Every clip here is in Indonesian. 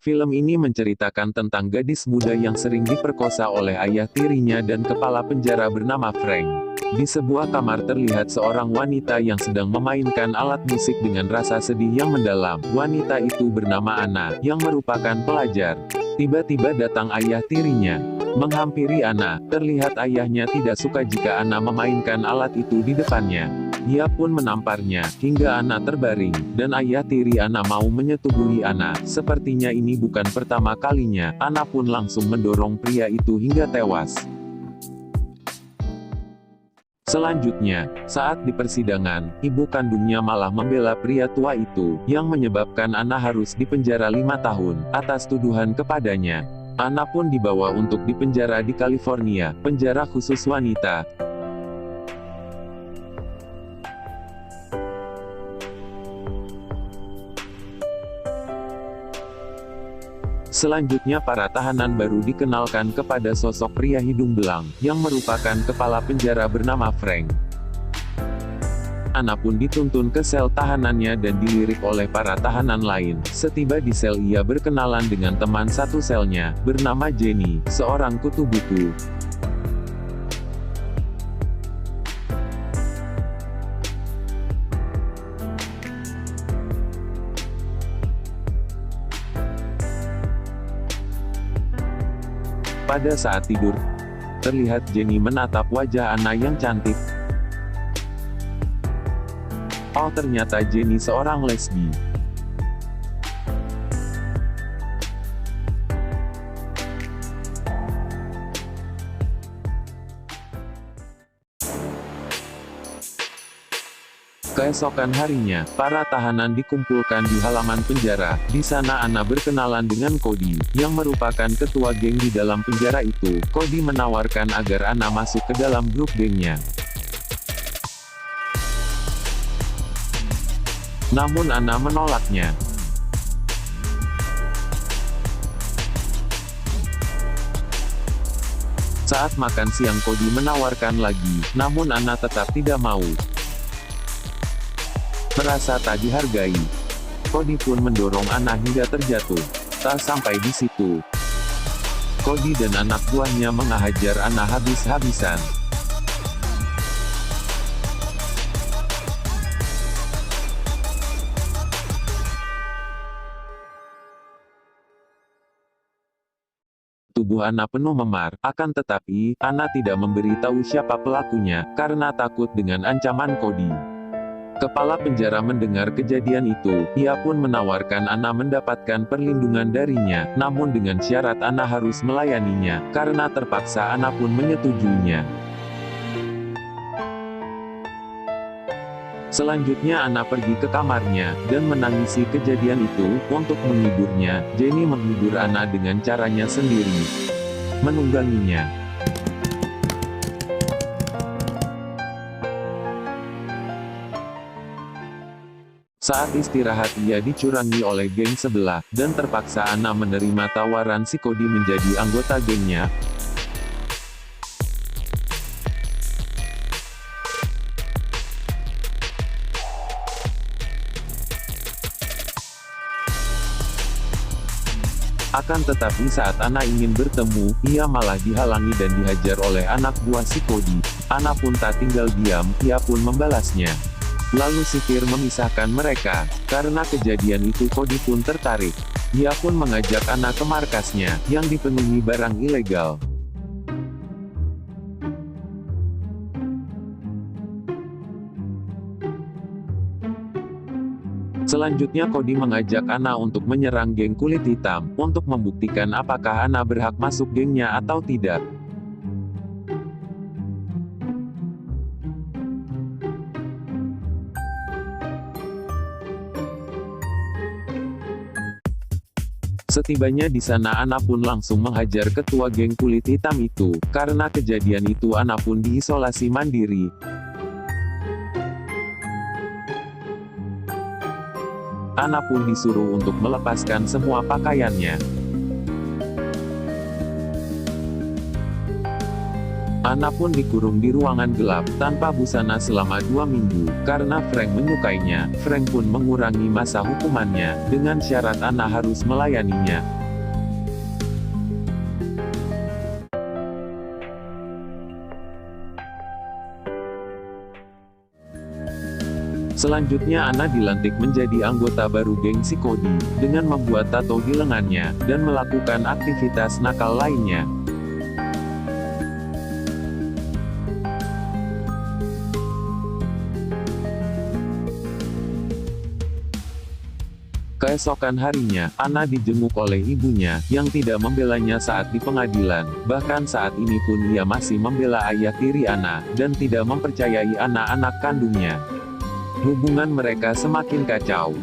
Film ini menceritakan tentang gadis muda yang sering diperkosa oleh ayah tirinya dan kepala penjara bernama Frank. Di sebuah kamar terlihat seorang wanita yang sedang memainkan alat musik dengan rasa sedih yang mendalam. Wanita itu bernama Anna, yang merupakan pelajar. Tiba-tiba datang ayah tirinya, menghampiri Anna. Terlihat ayahnya tidak suka jika Anna memainkan alat itu di depannya. Ia pun menamparnya, hingga Anna terbaring, dan ayah tiri Anna mau menyetubuhi Anna. Sepertinya ini bukan pertama kalinya. Anna pun langsung mendorong pria itu hingga tewas. Selanjutnya, saat di persidangan, ibu kandungnya malah membela pria tua itu, yang menyebabkan Anna harus dipenjara 5 tahun, atas tuduhan kepadanya. Anna pun dibawa untuk dipenjara di California, penjara khusus wanita. Selanjutnya para tahanan baru dikenalkan kepada sosok pria hidung belang, yang merupakan kepala penjara bernama Frank. Anna pun dituntun ke sel tahanannya dan dilirik oleh para tahanan lain. Setiba di sel ia berkenalan dengan teman satu selnya, bernama Jenny, seorang kutu buku. Pada saat tidur, terlihat Jenny menatap wajah Anna yang cantik. Oh, ternyata Jenny seorang lesbi. Keesokan harinya, para tahanan dikumpulkan di halaman penjara. Di sana Anna berkenalan dengan Cody, yang merupakan ketua geng di dalam penjara itu. Cody menawarkan agar Anna masuk ke dalam grup gengnya. Namun Anna menolaknya. Saat makan siang Cody menawarkan lagi, namun Anna tetap tidak mau. Merasa tak dihargai, Cody pun mendorong Anna hingga terjatuh. Tak sampai di situ, Cody dan anak buahnya menghajar Anna habis-habisan. Tubuh Anna penuh memar, akan tetapi, Anna tidak memberitahu siapa pelakunya, karena takut dengan ancaman Cody. Kepala penjara mendengar kejadian itu, ia pun menawarkan Anna mendapatkan perlindungan darinya, namun dengan syarat Anna harus melayaninya, karena terpaksa Anna pun menyetujuinya. Selanjutnya Anna pergi ke kamarnya, dan menangisi kejadian itu. Untuk menghiburnya, Jenny menghibur Anna dengan caranya sendiri, menungganginya. Saat istirahat ia dicurangi oleh geng sebelah, dan terpaksa Anna menerima tawaran si Cody menjadi anggota gengnya. Akan tetapi saat Anna ingin bertemu, ia malah dihalangi dan dihajar oleh anak buah si Cody. Anna pun tak tinggal diam, ia pun membalasnya. Lalu sipir memisahkan mereka. Karena kejadian itu Cody pun tertarik. Dia pun mengajak Anna ke markasnya, yang dipenuhi barang ilegal. Selanjutnya Cody mengajak Anna untuk menyerang geng kulit hitam, untuk membuktikan apakah Anna berhak masuk gengnya atau tidak. Setibanya di sana Anna pun langsung menghajar ketua geng kulit hitam itu. Karena kejadian itu Anna pun diisolasi mandiri. Anna pun disuruh untuk melepaskan semua pakaiannya. Ana pun dikurung di ruangan gelap, tanpa busana selama 2 minggu, karena Frank menyukainya. Frank pun mengurangi masa hukumannya, dengan syarat Ana harus melayaninya. Selanjutnya Ana dilantik menjadi anggota baru geng si Cody, dengan membuat tato di lengannya, dan melakukan aktivitas nakal lainnya. Keesokan harinya, Ana dijenguk oleh ibunya, yang tidak membelanya saat di pengadilan. Bahkan saat ini pun ia masih membela ayah tiri Ana, dan tidak mempercayai Ana anak kandungnya. Hubungan mereka semakin kacau.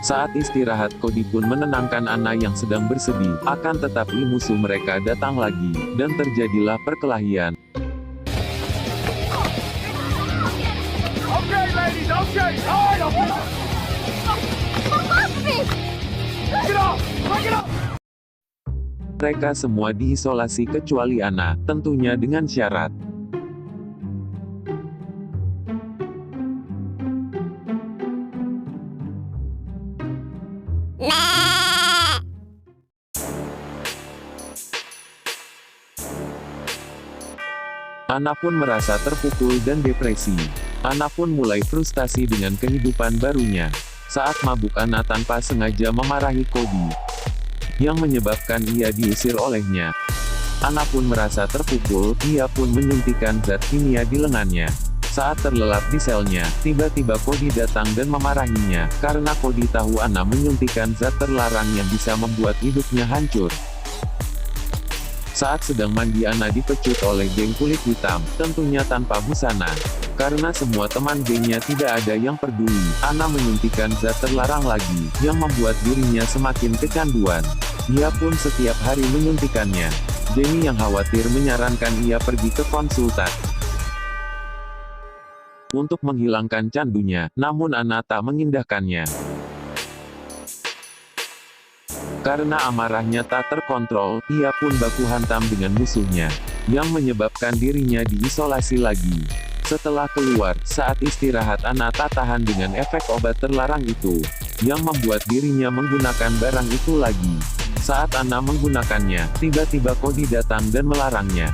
Saat istirahat, Cody pun menenangkan Ana yang sedang bersedih, akan tetapi musuh mereka datang lagi, dan terjadilah perkelahian. Mereka semua diisolasi kecuali Ana, tentunya dengan syarat. Ana pun merasa terpukul dan depresi. Ana pun mulai frustasi dengan kehidupan barunya. Saat mabuk, Ana tanpa sengaja memarahi Cody, yang menyebabkan ia diusir olehnya. Ana pun merasa terpukul, ia pun menyuntikkan zat kimia di lengannya. Saat terlelap di selnya, tiba-tiba Cody datang dan memarahinya, karena Cody tahu Ana menyuntikkan zat terlarang yang bisa membuat hidupnya hancur. Saat sedang mandi, Ana dipecut oleh geng kulit hitam, tentunya tanpa busana. Karena semua teman gengnya tidak ada yang peduli, Ana menyuntikkan zat terlarang lagi, yang membuat dirinya semakin kecanduan. Ia pun setiap hari menyuntikannya. Jenny yang khawatir menyarankan ia pergi ke konsultan untuk menghilangkan candunya, namun Ana tak mengindahkannya. Karena amarahnya tak terkontrol, ia pun baku hantam dengan musuhnya, yang menyebabkan dirinya diisolasi lagi. Setelah keluar, saat istirahat, Ana tak tahan dengan efek obat terlarang itu, yang membuat dirinya menggunakan barang itu lagi. Saat Ana menggunakannya, tiba-tiba Cody datang dan melarangnya,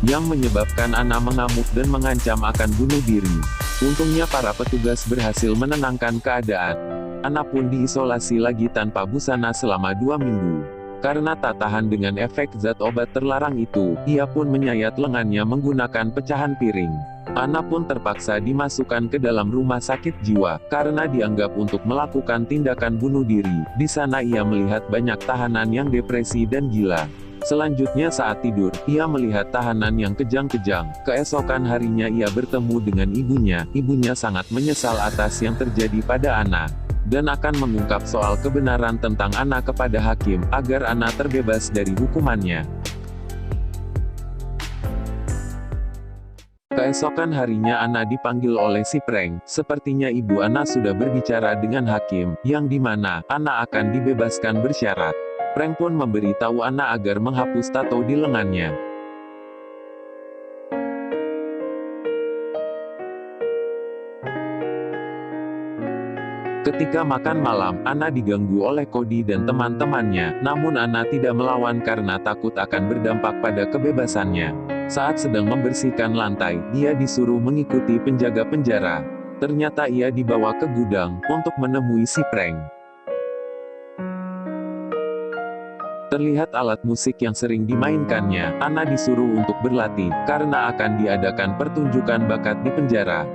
yang menyebabkan Ana mengamuk dan mengancam akan bunuh diri. Untungnya para petugas berhasil menenangkan keadaan. Ana pun diisolasi lagi tanpa busana selama 2 minggu. Karena tak tahan dengan efek zat obat terlarang itu, ia pun menyayat lengannya menggunakan pecahan piring. Ana pun terpaksa dimasukkan ke dalam rumah sakit jiwa, karena dianggap untuk melakukan tindakan bunuh diri. Di sana ia melihat banyak tahanan yang depresi dan gila. Selanjutnya saat tidur, ia melihat tahanan yang kejang-kejang. Keesokan harinya ia bertemu dengan ibunya. Ibunya sangat menyesal atas yang terjadi pada Ana, dan akan mengungkap soal kebenaran tentang Ana kepada hakim, agar Ana terbebas dari hukumannya. Keesokan harinya Ana dipanggil oleh si Frank. Sepertinya ibu Ana sudah berbicara dengan hakim, yang dimana Ana akan dibebaskan bersyarat. Frank pun memberitahu Ana agar menghapus tato di lengannya. Ketika makan malam, Ana diganggu oleh Cody dan teman-temannya, namun Ana tidak melawan karena takut akan berdampak pada kebebasannya. Saat sedang membersihkan lantai, dia disuruh mengikuti penjaga penjara. Ternyata ia dibawa ke gudang, untuk menemui si Frank. Terlihat alat musik yang sering dimainkannya. Ana disuruh untuk berlatih, karena akan diadakan pertunjukan bakat di penjara.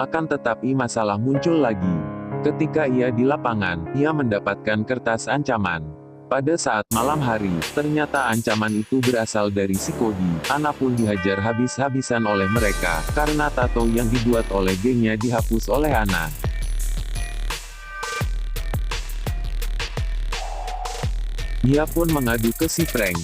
Akan tetapi masalah muncul lagi. Ketika ia di lapangan, ia mendapatkan kertas ancaman. Pada saat malam hari, ternyata ancaman itu berasal dari si Cody. Ana pun dihajar habis-habisan oleh mereka, karena tato yang dibuat oleh gengnya dihapus oleh Ana. Ia pun mengadu ke si Frank.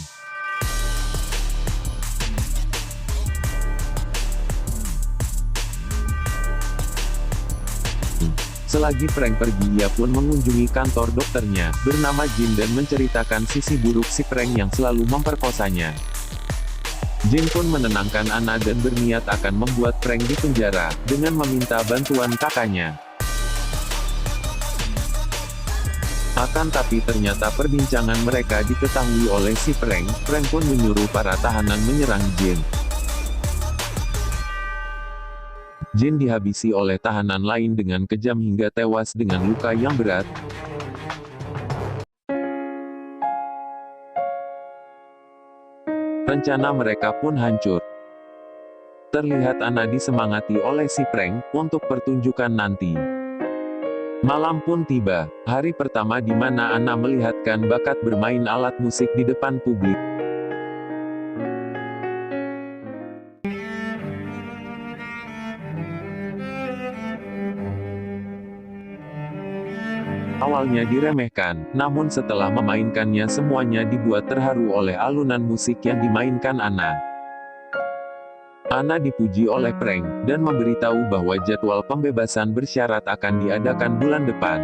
Selagi Frank pergi, ia pun mengunjungi kantor dokternya, bernama Jin, dan menceritakan sisi buruk si Frank yang selalu memperkosanya. Jin pun menenangkan Anna dan berniat akan membuat Frank dipenjara, dengan meminta bantuan kakaknya. Akan tapi ternyata perbincangan mereka diketahui oleh si Frank. Frank pun menyuruh para tahanan menyerang Jin. Jin dihabisi oleh tahanan lain dengan kejam hingga tewas dengan luka yang berat. Rencana mereka pun hancur. Terlihat Anna disemangati oleh si Frank untuk pertunjukan nanti. Malam pun tiba, hari pertama di mana Anna melihatkan bakat bermain alat musik di depan publik. Awalnya diremehkan, namun setelah memainkannya semuanya dibuat terharu oleh alunan musik yang dimainkan Anna. Anna dipuji oleh Frank, dan memberitahu bahwa jadwal pembebasan bersyarat akan diadakan bulan depan.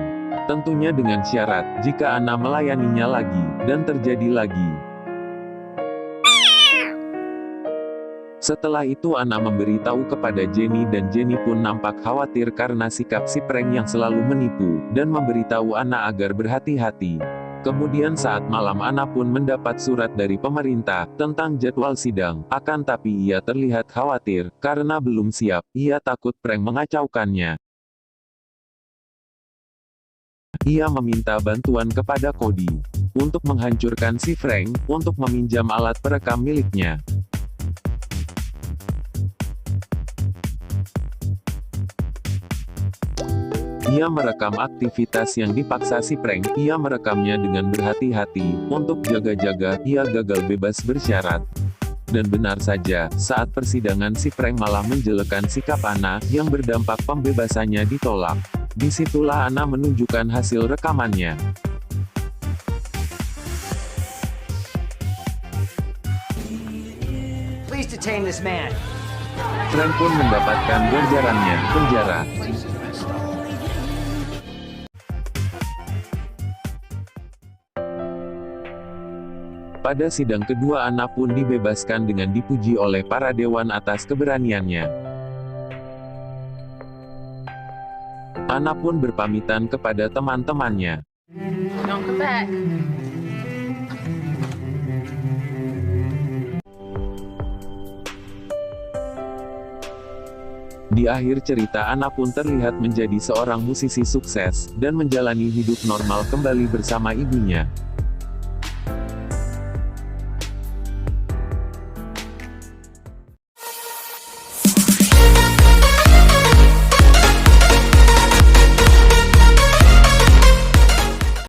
Tentunya dengan syarat, jika Anna melayaninya lagi, dan terjadi lagi. Setelah itu Anna memberitahu kepada Jenny, dan Jenny pun nampak khawatir karena sikap si Frank yang selalu menipu, dan memberitahu Anna agar berhati-hati. Kemudian saat malam Anna pun mendapat surat dari pemerintah, tentang jadwal sidang, akan tapi ia terlihat khawatir, karena belum siap, ia takut Frank mengacaukannya. Ia meminta bantuan kepada Cody, untuk menghancurkan si Frank, untuk meminjam alat perekam miliknya. Ia merekam aktivitas yang dipaksa si Frank. Ia merekamnya dengan berhati-hati, untuk jaga-jaga, ia gagal bebas bersyarat. Dan benar saja, saat persidangan si Frank malah menjelekkan sikap Anna, yang berdampak pembebasannya ditolak. Disitulah Anna menunjukkan hasil rekamannya. Please detain this man. Frank pun mendapatkan ganjarannya, penjara. Pada sidang kedua Anna pun dibebaskan dengan dipuji oleh para dewan atas keberaniannya. Anna pun berpamitan kepada teman-temannya. Don't come back. Di akhir cerita Anna pun terlihat menjadi seorang musisi sukses, dan menjalani hidup normal kembali bersama ibunya.